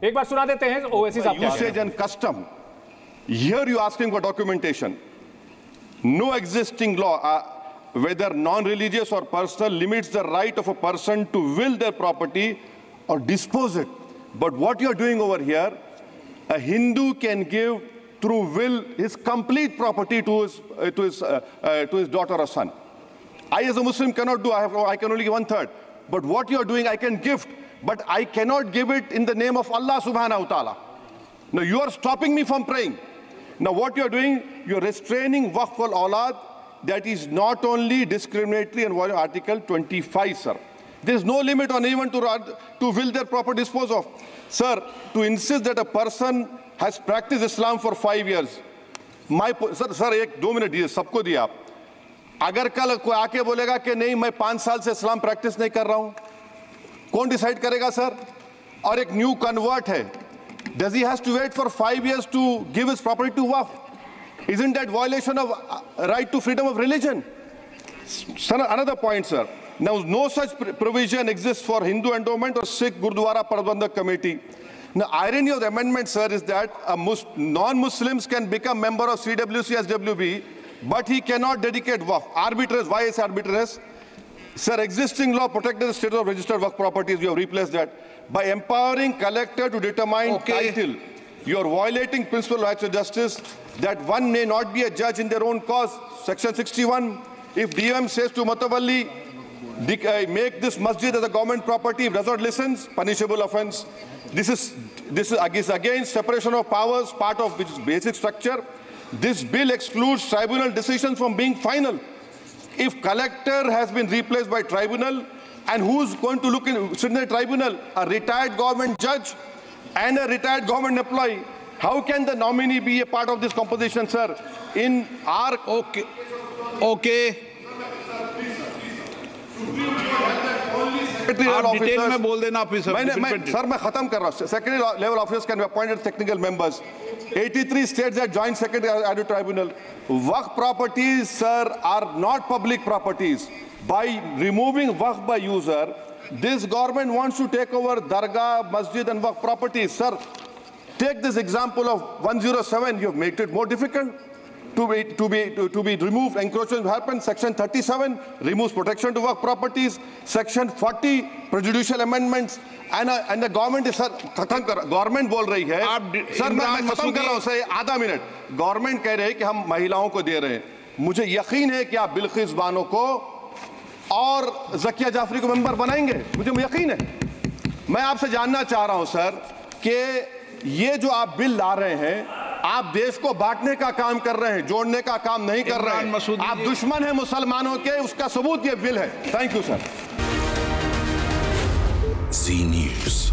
एक बार सुना देते हैं ओवैसी साहब क्या usage and custom. Here you asking for documentation. No existing law, whether non-religious or personal, limits the right of a person to will their property or dispose it. But what you're doing over here, a Hindu can give through will his complete property to his daughter or son. I as a Muslim cannot do, I can only give 1/3. But what you're doing, I can gift, but I cannot give it in the name of Allah subhanahu wa ta'ala. Now you are stopping me from praying. Now what you're doing, you're restraining Waqf al-Awlad. That is not only discriminatory and violating Article 25, sir. There is no limit on anyone to will their property dispose of. Sir, to insist that a person has practiced Islam for 5 years. Sir, एक 2 minute दिए, सबको दिया आप. अगर कल कोई आके बोलेगा कि नहीं मैं 5 साल से इस्लाम प्रैक्टिस नहीं कर रहा हूं, कौन डिसाइड करेगा सर? और एक न्यू कन्वर्ट है, does he has to wait for 5 years to give his property to Waqf? Isn't that violation of right to freedom of religion? Sir, another point, sir. Now, no such provision exists for Hindu endowment or Sikh Gurdwara Prabandhak Committee. Now, irony of the amendment, sir, is that non-Muslims can become member of CWC, SWB, but he cannot dedicate Waqf. Arbitrage, why is arbitrage? Sir, existing law protected the status of registered Waqf properties. We have replaced that. By empowering collector to determine title, you are violating principle of rights of justice, that one may not be a judge in their own cause. Section 61, if DOM says to Matawalli, make this masjid as a government property, if does not listen, punishable offense. This is against separation of powers, part of which is basic structure. This bill excludes tribunal decisions from being final. If collector has been replaced by tribunal, and who's going to sit in the tribunal? A retired government judge and a retired government employee. How can the nominee be a part of this composition, sir? In our... Okay. आप detail में बोल देना officer. Sir मैं खत्म कर रहा हूँ. Secondary level officers can be appointed technical members. 83 states that joint secretary added tribunal. Waqf properties, sir, are not public properties. By removing Waqf by user, this government wants to take over Dargah, Masjid and Waqf properties. Sir, take this example of 107. You have made it more difficult to be removed. Encroachment happens. Section 37 removes protection to Waqf properties. Section 40 prejudicial amendments. And the government is, sir, government बोल रही है. Sir मैं खत्म कर रहा हूँ sir, आधा minute. Government कह रहे हैं कि हम महिलाओं को दे रहे हैं. मुझे यकीन है कि आप बिल्किस बानो को और ज़किया जाफरी को मेंबर बनाएंगे, मुझे यकीन है. मैं आपसे जानना चाह रहा हूं सर कि ये जो आप बिल ला रहे हैं, आप देश को बांटने का काम कर रहे हैं, जोड़ने का काम नहीं कर रहे हैं. आप दुश्मन हैं मुसलमानों के, उसका सबूत ये बिल है. Thank you sir. Zee news.